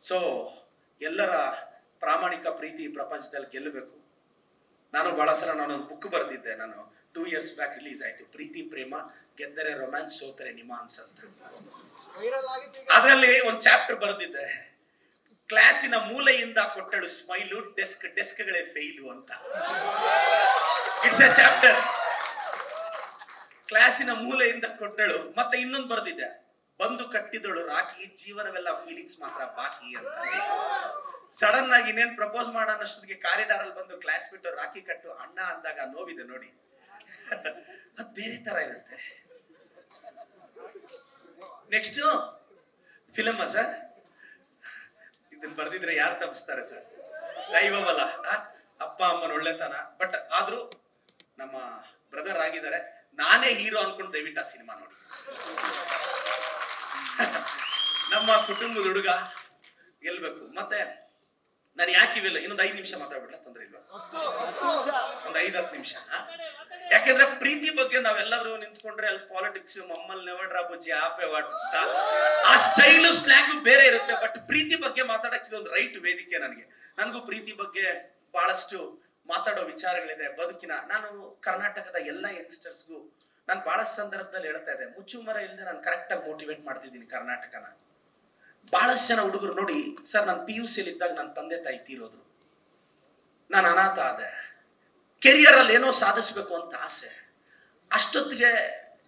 So ಎಲ್ಲರ ಪ್ರಾಮಾಣಿಕ ಪ್ರೀತಿ ಪ್ರಪಂಚದಲ್ಲಿ ಗೆಲ್ಲಬೇಕು. ನಾನು ಬಹಳ ಸಲ ನಾನೊಂದು ಬುಕ್ ಬರೆದಿದ್ದೆ. ನಾನು 2 years ಬ್ಯಾಕ್ ರಿಲೀಸ್ ಆಯ್ತು, ಪ್ರೀತಿ ಪ್ರೇಮ ಗೆದ್ದರೆ ರೊಮ್ಯಾನ್ಸ್ ಸೋತರೆ ನಿಮಾನ್ಸ್ ಅಂತ. ಅದರಲ್ಲಿ ಒಂದು ಚಾಪ್ಟರ್ ಬರೆದಿದ್ದೆ, ಕ್ಲಾಸಿನ ಮೂಲೆಯಿಂದ ಕೊಟ್ಟಳು ಸ್ಮೈಲು, ಡೆಸ್ಕ್ಗಳೇ ಫೇಲು ಅಂತ. It's a chapter. ಕ್ಲಾಸಿನ ಮೂಲೆಯಿಂದ ಕೊಟ್ಟಳು. ಮತ್ತೆ ಇನ್ನೊಂದು ಬರೆದಿದ್ದೆ, ಬಂದು ಕಟ್ಟಿದಳು ರಾಖಿ, ಜೀವನವೆಲ್ಲ ಫೀಲಿಂಗ್ಸ್ ಮಾತ್ರ ಬಾಕಿ ಅಂತ. ಸಡನ್ ಆಗಿ ಇನ್ನೇನ್ ಪ್ರಪೋಸ್ ಮಾಡೋಣಷ್ಟೊತ್ತಿಗೆ ಕಾರಿಡಾರ್ ಅಲ್ಲಿ ಬಂದು ಕ್ಲಾಸ್ ಬಿಟ್ಟು ರಾಖಿ ಕಟ್ಟು ಅಣ್ಣ ಅಂದಾಗ ನೋವಿದೆ ನೋಡಿ. ಅದ್ ಬೇರೆ ತರ ಇರುತ್ತೆ. ನೆಕ್ಸ್ಟ್ ಫಿಲಮ್ ಸರ್, ಇದನ್ನ ಬರ್ದಿದ್ರೆ ಯಾರು ತಪ್ಪಿಸ್ತಾರೆ ಸರ್? ದೈವವಲ್ಲ, ಅಪ್ಪ ಅಮ್ಮನ ಒಳ್ಳೆತನ. ಬಟ್ ಆದ್ರೂ ನಮ್ಮ ಬ್ರದರ್ ಆಗಿದ್ದಾರೆ, ನಾನೇ ಹೀರೋ ಅನ್ಕೊಂಡು ದಯವಿಟ್ಟು ಆ ಸಿನಿಮಾ ನೋಡಿ. ನಮ್ಮ ಕುಟುಂಬದ ಹುಡುಗ ಗೆಲ್ಬೇಕು. ಮತ್ತೆ ನಾನು ಯಾಕೆ ಇವೆಲ್ಲ ಇನ್ನೊಂದು 5 ನಿಮಿಷ ಮಾತಾಡ್ಬಿಡ್ಲ, ತೊಂದ್ರೆ ಇಲ್ವಾ? ಒಂದು 5-10 ನಿಮಿಷ. ಯಾಕೆಂದ್ರೆ ಪ್ರೀತಿ ಬಗ್ಗೆ ನಾವೆಲ್ಲರೂ ನಿಂತ್ಕೊಂಡ್ರೆ ಅಲ್ಲಿ ಪಾಲಿಟಿಕ್ಸ್, ಮಮ್ಮಲ್ ನೆವಡ್ರ ಬುಜ್ಜಿ ಆಪೆ ವಾಟ ಆ ಸ್ಟೈಲು ಸ್ಲ್ಯಾಂಗು ಬೇರೆ ಇರುತ್ತೆ. ಬಟ್ ಪ್ರೀತಿ ಬಗ್ಗೆ ಮಾತಾಡಕ್ ಇದೊಂದು ರೈಟ್ ವೇದಿಕೆ. ನನಗೂ ಪ್ರೀತಿ ಬಗ್ಗೆ ಬಹಳಷ್ಟು ಮಾತಾಡೋ ವಿಚಾರಗಳಿದೆ ಬದುಕಿನ. ನಾನು ಕರ್ನಾಟಕದ ಎಲ್ಲ ಯಂಗ್ಸ್ಟರ್ಸ್ಗೂ ನಾನು ಬಹಳಷ್ಟು ಸಂದರ್ಭದಲ್ಲಿ ಹೇಳ್ತಾ ಇದ್ದೆ, ಮುಚ್ಚುಮರ ಇಲ್ಲದೆ ನಾನು ಕರೆಕ್ಟ್ ಆಗಿ ಮೋಟಿವೇಟ್ ಮಾಡ್ತಿದ್ದೀನಿ ಕರ್ನಾಟಕನ. ಬಹಳಷ್ಟು ಜನ ಹುಡುಗರು ನೋಡಿ ಸರ್, ನಾನು PUC ಇದ್ದಾಗ ನನ್ನ ತಂದೆ ತಾಯಿ ತೀರೋದ್ರು, ನಾನು ಅನಾಥ ಆದೆ, ಕೆರಿಯರ್ ಅಲ್ಲಿ ಏನೋ ಸಾಧಿಸ್ಬೇಕು ಅಂತ ಆಸೆ. ಅಷ್ಟೊತ್ತಿಗೆ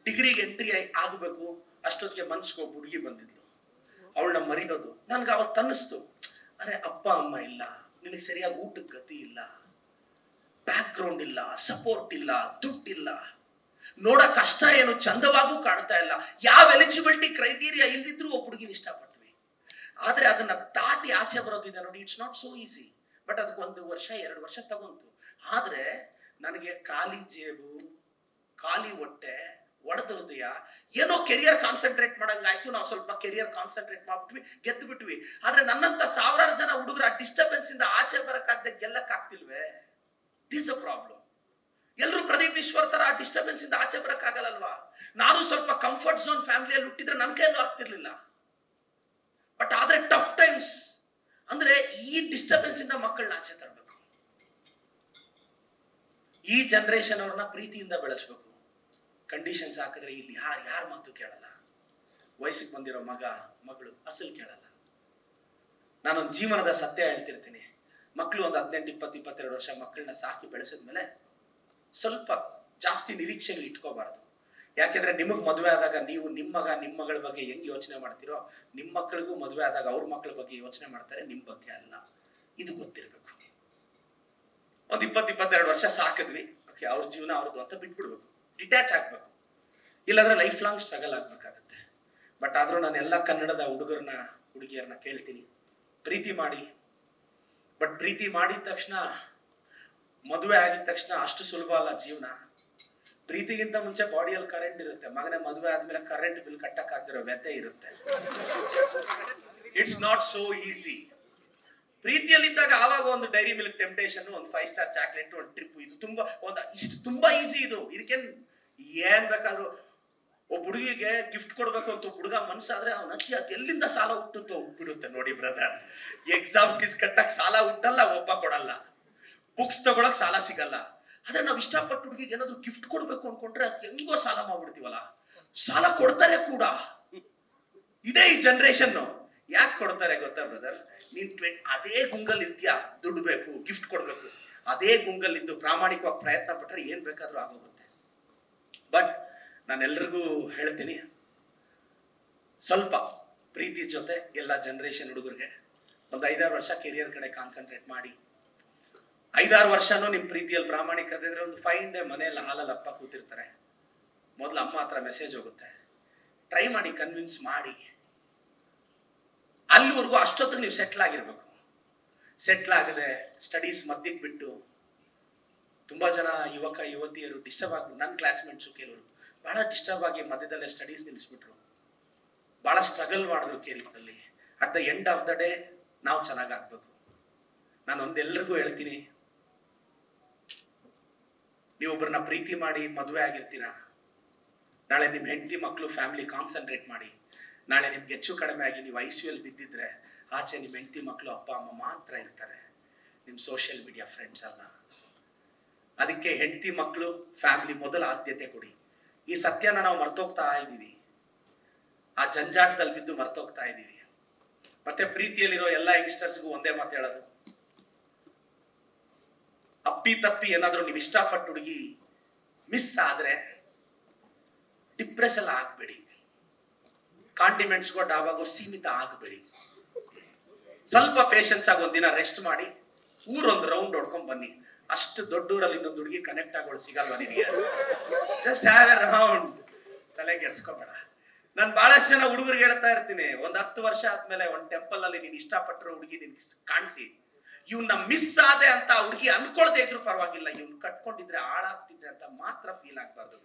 ಡಿಗ್ರಿಗೆ ಎಂಟ್ರಿ ಆಗಬೇಕು, ಅಷ್ಟೊತ್ತಿಗೆ ಮನ್ಸ್ಗೆ ಒಬ್ಬ ಹುಡುಗಿ ಬಂದಿದ್ಲು, ಅವಳನ್ನ ಮರೆಯೋದು. ನನ್ಗೆ ಅವತ್ತು ಅನ್ನಿಸ್ತು, ಅರೆ ಅಪ್ಪ ಅಮ್ಮ ಇಲ್ಲ, ನಿನಗೆ ಸರಿಯಾಗಿ ಊಟಕ್ಕೆ ಗತಿ ಇಲ್ಲ, ಬ್ಯಾಕ್ ಗ್ರೌಂಡ್ ಇಲ್ಲ, ಸಪೋರ್ಟ್ ಇಲ್ಲ, ದುಡ್ಡಿಲ್ಲ, ನೋಡ ಕಷ್ಟ ಏನು ಚಂದವಾಗೂ ಕಾಣ್ತಾ ಇಲ್ಲ. ಯಾವ ಎಲಿಜಿಬಿಲಿಟಿ ಕ್ರೈಟೀರಿಯಾ ಇಲ್ದಿದ್ರು ಒಬ್ಬ ಹುಡುಗಿನ ಇಷ್ಟಪಟ್ವಿ. ಆದ್ರೆ ಅದನ್ನ ದಾಟಿ ಆಚೆ ಬರೋದಿದೆ ನೋಡಿ, it's not so easy. But ಅದಕ್ಕೆ 1 ವರ್ಷ 2 ವರ್ಷ ತಗೊಂತು. ಆದ್ರೆ ನನಗೆ ಖಾಲಿ ಜೇಬು, ಖಾಲಿ ಹೊಟ್ಟೆ, ಒಡೆದ ಹೃದಯ, ಏನೋ ಕೆರಿಯರ್ ಕಾನ್ಸಂಟ್ರೇಟ್ ಮಾಡಂಗಾಯ್ತು. ನಾವು ಸ್ವಲ್ಪ ಕೆರಿಯರ್ ಕಾನ್ಸಂಟ್ರೇಟ್ ಮಾಡ್ಬಿಟ್ವಿ, ಗೆದ್ದು ಬಿಟ್ವಿ. ಆದ್ರೆ ನನ್ನಂತ ಸಾವಿರಾರು ಜನ ಹುಡುಗರು ಆ ಡಿಸ್ಟರ್ಬೆನ್ಸ್ ಇಂದ ಆಚೆ ಬರಕ್ಕಾಗದೆ ಗೆಲ್ಲಕ್ ಆಗ್ತಿಲ್ವೇ? This a problem. ಎಲ್ಲರೂ ಪ್ರದೀಪ್ ಈಶ್ವರ್ ತರ ಆ ಡಿಸ್ಟರ್ಬೆನ್ಸ್ ಇಂದ ಆಚೆ ಬರಕ್ ಆಗಲ್ಲಲ್ವಾ? ನಾನು ಸ್ವಲ್ಪ ಕಂಫರ್ಟ್ ಝೋನ್ ಫ್ಯಾಮಿಲಿಯಲ್ಲಿ ಹುಟ್ಟಿದ್ರೆ ನನ್ ಕೈಲೂ ಆಗ್ತಿರ್ಲಿಲ್ಲ. ಬಟ್ ಆದ್ರೆ ಟಫ್ ಟೈಮ್ಸ್ ಅಂದ್ರೆ ಈ ಡಿಸ್ಟರ್ಬೆನ್ಸ್ ಇಂದ ಮಕ್ಕಳನ್ನ ಆಚೆ ತರಬೇಕು. ಈ ಜನರೇಷನ್ ಅವ್ರನ್ನ ಪ್ರೀತಿಯಿಂದ ಬೆಳೆಸ್ಬೇಕು. ಕಂಡೀಷನ್ಸ್ ಹಾಕಿದ್ರೆ ಇಲ್ಲಿ ಯಾರ ಮಾತು ಕೇಳಲ್ಲ. ವಯಸ್ಸಿಗೆ ಬಂದಿರೋ ಮಗ ಮಗಳು ಅಸಲು ಕೇಳಲ್ಲ. ನಾನೊಂದು ಜೀವನದ ಸತ್ಯ ಹೇಳ್ತಿರ್ತೀನಿ. ಮಕ್ಕಳು ಒಂದು 18, 20, 22 ವರ್ಷ ಮಕ್ಕಳನ್ನ ಸಾಕಿ ಬೆಳೆಸಿದ್ಮೇಲೆ ಸ್ವಲ್ಪ ಜಾಸ್ತಿ ನಿರೀಕ್ಷೆಗಳು ಇಟ್ಕೋಬಾರ್ದು. ಯಾಕೆಂದ್ರೆ ನಿಮಗ್ ಮದುವೆ ಆದಾಗ ನೀವು ನಿಮ್ಮ ಮಗ ನಿಮ್ಮ ಮಗಳ ಬಗ್ಗೆ ಹೆಂಗ್ ಯೋಚನೆ ಮಾಡ್ತೀರೋ, ನಿಮ್ಮ ಮಕ್ಕಳಿಗೂ ಮದುವೆ ಆದಾಗ ಅವ್ರ ಮಕ್ಕಳ ಬಗ್ಗೆ ಯೋಚನೆ ಮಾಡ್ತಾರೆ, ನಿಮ್ ಬಗ್ಗೆ ಅಲ್ಲ. ಇದು ಗೊತ್ತಿರ್ಬೇಕು. ಒಂದ್ 20, 22 ವರ್ಷ ಸಾಕಿದ್ವಿ, ಓಕೆ, ಅವ್ರ ಜೀವನ ಅವ್ರದ್ದು ಅಂತ ಬಿಟ್ಬಿಡ್ಬೇಕು, ಡಿಟ್ಯಾಚ್ ಆಗ್ಬೇಕು. ಇಲ್ಲಾಂದ್ರೆ ಲೈಫ್ ಲಾಂಗ್ ಸ್ಟ್ರಗಲ್ ಆಗ್ಬೇಕಾಗತ್ತೆ. ಬಟ್ ಆದ್ರೂ ನಾನು ಎಲ್ಲ ಕನ್ನಡದ ಹುಡುಗರನ್ನ ಹುಡುಗಿಯರನ್ನ ಕೇಳ್ತೀನಿ, ಪ್ರೀತಿ ಮಾಡಿ. ಬಟ್ ಪ್ರೀತಿ ಮಾಡಿದ ತಕ್ಷಣ, ಮದುವೆ ಆಗಿದ ತಕ್ಷಣ ಅಷ್ಟು ಸುಲಭ ಅಲ್ಲ ಜೀವನ. ಪ್ರೀತಿಗಿಂತ ಮುಂಚೆ ಬಾಡಿಯಲ್ಲಿ ಕರೆಂಟ್ ಇರುತ್ತೆ. ಮಗನ ಮದುವೆ ಆದ್ಮೇಲೆ ಕರೆಂಟ್ ಬಿಲ್ ಕಟ್ಟಕ್ ಆಗ್ದಿರೋ ವ್ಯಥೆ ಇರುತ್ತೆ. It's not so easy. ಪ್ರೀತಿಯಲ್ಲಿದ್ದಾಗ ಆವಾಗ ಒಂದು ಡೈರಿ ಮಿಲ್ಕ್ ಟೆಂಪ್ಟೇಷನ್, ಒಂದು 5 ಸ್ಟಾರ್ ಚಾಕ್ಲೇಟ್, ಒಂದು ಟ್ರಿಪ್, ಇದು ತುಂಬಾ ಈಸಿ. ಇದಕ್ಕೇನ್ ಏನ್ ಬೇಕಾದ್ರೂ. ಒಬ್ಬ ಹುಡುಗಿಗೆ ಗಿಫ್ಟ್ ಕೊಡ್ಬೇಕು ಅಂತ ಹುಡುಗ ಮನ್ಸಾದ್ರೆ ಅವನ ಅಜ್ಜಿ ಅದ್ ಎಲ್ಲಿಂದ ಸಾಲ ಹುಟ್ಟುತ್ತೋ ಬಿಡುತ್ತೆ ನೋಡಿ ಬ್ರದರ್. ಎಕ್ಸಾಮ್ ಫೀಸ್ ಕಟ್ಟಕ್ ಸಾಲ ಹುಟ್ಟಲ್ಲ, ಒಬ್ಬ ಕೊಡಲ್ಲ. ಬುಕ್ಸ್ ತಗೊಳಕ್ ಸಾಲ ಸಿಗಲ್ಲ. ಆದ್ರೆ ನಾವ್ ಇಷ್ಟಪಟ್ಟು ಹುಡುಗಿಗೆ ಏನಾದ್ರು ಗಿಫ್ಟ್ ಕೊಡ್ಬೇಕು ಅನ್ಕೊಂಡ್ರೆ ಅದ್ ಹೆಂಗೋ ಸಾಲ ಮಾಡ್ಬಿಡ್ತೀವಲ್ಲ. ಸಾಲ ಕೊಡ್ತಾರೆ ಕೂಡ. ಇದೇ ಈ ಜನರೇಷನ್. ಯಾಕೆ ಕೊಡ್ತಾರೆ ಗೊತ್ತಾ ಬ್ರದರ್? ನೀನ್ ಅದೇ ಗುಂಗಲ್ ಇರ್ತೀಯಾ, ದುಡ್ಡು ಬೇಕು, ಗಿಫ್ಟ್ ಕೊಡ್ಬೇಕು, ಅದೇ ಗುಂಗಲ್ ಇದ್ದು ಪ್ರಾಮಾಣಿಕವಾಗಿ ಪ್ರಯತ್ನ ಪಟ್ರೆ ಏನ್ ಬೇಕಾದ್ರೂ ಆಗೋಗುತ್ತೆ. ಬಟ್ ನಾನೆಲ್ರಿಗೂ ಹೇಳ್ತೀನಿ, ಸ್ವಲ್ಪ ಪ್ರೀತಿ ಜೊತೆ ಎಲ್ಲ ಜನರೇಷನ್ ಹುಡುಗರಿಗೆ ಒಂದು 5-6 ವರ್ಷ ಕೆರಿಯರ್ ಕಡೆ ಕಾನ್ಸಂಟ್ರೇಟ್ ಮಾಡಿ. 5-6 ವರ್ಷನೂ ನಿಮ್ ಪ್ರೀತಿಯಲ್ಲಿ ಪ್ರಾಮಾಣಿಕತೆ ಇದ್ರೆ, ಒಂದು 5 ಡೇ ಮನೆಯಲ್ಲಿ ಹಾಲಲ್ಲಿ ಅಪ್ಪ ಕೂತಿರ್ತಾರೆ, ಮೊದ್ಲು ಅಮ್ಮ ಹತ್ರ ಮೆಸೇಜ್ ಹೋಗುತ್ತೆ, ಟ್ರೈ ಮಾಡಿ, ಕನ್ವಿನ್ಸ್ ಮಾಡಿ. ಅಲ್ಲಿವರೆಗೂ ಅಷ್ಟೊತ್ತಿಗೆ ನೀವು ಸೆಟ್ಲ್ ಆಗಿರ್ಬೇಕು. ಸೆಟ್ಲ್ ಆಗದೆ ಸ್ಟಡೀಸ್ ಮಧ್ಯಕ್ಕೆ ಬಿಟ್ಟು ತುಂಬಾ ಜನ ಯುವಕ ಯುವತಿಯರು ಡಿಸ್ಟರ್ಬ್ ಆಗ್ಬಿಟ್ಟು, ನನ್ನ ಕ್ಲಾಸ್ಮೇಟ್ಸು ಕೆಲವರು ಬಹಳ ಡಿಸ್ಟರ್ಬ್ ಆಗಿ ಮಧ್ಯದಲ್ಲೇ ಸ್ಟಡೀಸ್ ನಿಲ್ಲಿಸ್ಬಿಟ್ರು, ಬಹಳ ಸ್ಟ್ರಗಲ್ ಮಾಡಿದ್ರು ಕೆರಿಯರಲ್ಲಿ. At the end of the day ನಾವು ಚೆನ್ನಾಗಾಗ್ಬೇಕು. ನಾನೊಂದೆಲ್ರಿಗೂ ಹೇಳ್ತೀನಿ, ನೀವೊಬ್ಬರನ್ನ ಪ್ರೀತಿ ಮಾಡಿ ಮದುವೆ ಆಗಿರ್ತೀರಾ, ನಾಳೆ ನಿಮ್ ಹೆಂಡತಿ ಮಕ್ಕಳು ಫ್ಯಾಮಿಲಿ ಕಾನ್ಸಂಟ್ರೇಟ್ ಮಾಡಿ, ನಾಳೆ ನಿಮ್ಗೆ ಹೆಚ್ಚು ಕಡಿಮೆ ಆಗಿ ನೀವು ICU ಬಿದ್ದಿದ್ರೆ ಆಚೆ ನಿಮ್ಮ ಹೆಂಡತಿ ಮಕ್ಕಳು ಅಪ್ಪ ಅಮ್ಮ ಮಾತ್ರ ಇರ್ತಾರೆ, ನಿಮ್ಮ ಸೋಷಿಯಲ್ ಮೀಡಿಯಾ ಫ್ರೆಂಡ್ಸ್ ಅಲ್ಲ. ಅದಕ್ಕೆ ಹೆಂಡತಿ ಮಕ್ಕಳು ಫ್ಯಾಮಿಲಿ ಮೊದಲ ಆದ್ಯತೆ ಕೊಡಿ. ಈ ಸತ್ಯನ ನಾವು ಮರ್ತೋಗ್ತಾ ಇದ್ದೀವಿ, ಆ ಜಂಜಾಟದಲ್ಲಿ ಬಿದ್ದು ಮರ್ತೋಗ್ತಾ ಇದ್ದೀವಿ. ಮತ್ತೆ ಪ್ರೀತಿಯಲ್ಲಿರೋ ಎಲ್ಲಾ ಯಂಗ್ಸ್ಟರ್ಸ್ಗೂ ಒಂದೇ ಮಾತು ಹೇಳೋದು, ಅಪ್ಪಿ ತಪ್ಪಿ ಏನಾದ್ರೂ ನೀವು ಇಷ್ಟಪಟ್ಟು ಹುಡುಗಿ ಮಿಸ್ ಆದ್ರೆ ಡಿಪ್ರೆಸ್ ಎಲ್ಲ ಆಗ್ಬೇಡಿ, ಕಾಂಡಿಮೆಂಟ್ಸ್ಗೋ ಡಾಬಾಗೋ ಸೀಮಿತ ಆಗಬೇಡಿ. ಸ್ವಲ್ಪ ಪೇಷನ್ಸ್ ಆಗಿ ಒಂದಿನ ರೆಸ್ಟ್ ಮಾಡಿ ಊರೊಂದು ರೌಂಡ್ ಹೊಡ್ಕೊಂಡ್ ಬನ್ನಿ. ಅಷ್ಟು ದೊಡ್ಡೂರಲ್ಲಿ ಇನ್ನೊಂದು ಹುಡುಗಿ ಕನೆಕ್ಟ್ ಆಗೋಳು ಸಿಗಲ್ವಾ ನಿನಗೆ? ಜಸ್ಟ್ ಹ್ಯಾವ್ ಎ ರೌಂಡ್, ತಲೆ ಕೆಡ್ಸ್ಕೋಬೇಡ. ನಾನು ಬಹಳಷ್ಟು ಜನ ಹುಡುಗರಿಗೆ ಹೇಳ್ತಾ ಇರ್ತೀನಿ, ಒಂದ್ 10 ವರ್ಷ ಆದ್ಮೇಲೆ ಒಂದ್ ಟೆಂಪಲ್ ಅಲ್ಲಿ ನೀನ್ ಇಷ್ಟಪಟ್ಟಿರೋ ಹುಡುಗಿ ನಿನ್ ಕಾಣಿಸಿ, ಇವ್ನ ಮಿಸ್ ಆದೆ ಅಂತ ಹುಡುಗಿ ಅನ್ಕೊಳ್ದೆ ಇದ್ರು ಪರವಾಗಿಲ್ಲ, ಇವ್ನ ಕಟ್ಕೊಂಡಿದ್ರೆ ಹಾಳಾಗ್ತಿದ್ದೆ ಅಂತ ಮಾತ್ರ ಫೀಲ್ ಆಗ್ಬಾರ್ದು.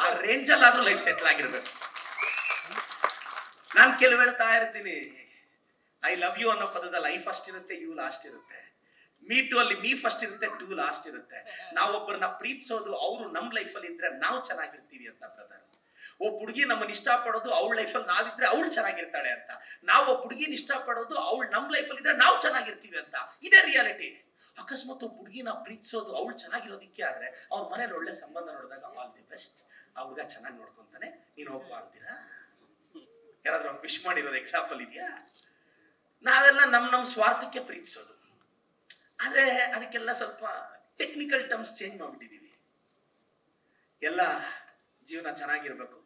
ಆ ರೇಂಜ್ ಆದ್ರೂ ಲೈಫ್ ಸೆಟ್ಲ್ ಆಗಿರ್ಬೇಕು. ನಾನ್ ಕೆಲವು ಹೇಳ್ತಾ ಇರ್ತೀನಿ, ಐ ಲವ್ ಯು ಅನ್ನೋ ಪದದ ಲೈಫ್ ಫಸ್ಟ್ ಇರುತ್ತೆ, ಯು ಲಾಸ್ಟ್ ಇರುತ್ತೆ. ಮೀ ಟು ಅಲ್ಲಿ ಮೀ ಫಸ್ಟ್ ಇರುತ್ತೆ, ಟು ಲಾಸ್ಟ್ ಇರುತ್ತೆ. ನಾವೊಬ್ಬರನ್ನ ಪ್ರೀತಿಸೋದು ಅವ್ರು ನಮ್ ಲೈಫ್ ಅಲ್ಲಿ ಇದ್ರೆ ನಾವು ಚೆನ್ನಾಗಿರ್ತೀವಿ ಅಂತ ಬ್ರದರ್. ಒಬ್ಬ ಹುಡುಗಿ ನಮ್ಮನ್ನ ಇಷ್ಟಪಡೋದು ಅವಳ ಲೈಫಲ್ಲಿ ನಾವಿದ್ರೆ ಅವಳು ಚೆನ್ನಾಗಿರ್ತಾಳೆ ಅಂತ. ನಾವು ಒಬ್ಬ ಹುಡುಗಿನ ಇಷ್ಟಪಡೋದು ಅವಳು ನಮ್ ಲೈಫಲ್ಲಿ ಇದ್ರೆ ನಾವು ಚೆನ್ನಾಗಿರ್ತೀವಿ ಅಂತ. ಇದೇ ರಿಯಾಲಿಟಿ. ಅಕಸ್ಮಾತ್ ಒಬ್ಬ ಹುಡುಗಿನ ಪ್ರೀತಿಸೋದು ಅವಳು ಚೆನ್ನಾಗಿರೋದಿಕ್ಕೆ ಆದ್ರೆ ಅವ್ರ ಮನೇಲಿ ಒಳ್ಳೆ ಸಂಬಂಧ ನೋಡಿದಾಗ ಆಲ್ ದಿ ಬೆಸ್ಟ್, ಆ ಹುಡುಗ ಚೆನ್ನಾಗಿ ನೋಡ್ಕೊಂತಾನೆ, ನೀನ್ ಒಬ್ಬ ಅಂತೀರಾ? ಯಾರಾದ್ರೂ ವಿಶ್ ಮಾಡಿರೋದು ಎಕ್ಸಾಂಪಲ್ ಇದೆಯಾ? ನಾವೆಲ್ಲ ನಮ್ ಸ್ವಾರ್ಥಕ್ಕೆ ಪ್ರೀತಿಸೋದು. ಆದ್ರೆ ಅದಕ್ಕೆಲ್ಲ ಸ್ವಲ್ಪ ಟೆಕ್ನಿಕಲ್ ಟರ್ಮ್ಸ್ ಚೇಂಜ್ ಮಾಡ್ಬಿಟ್ಟಿದೀವಿ. ಎಲ್ಲ ಜೀವನ ಚೆನ್ನಾಗಿರ್ಬೇಕು,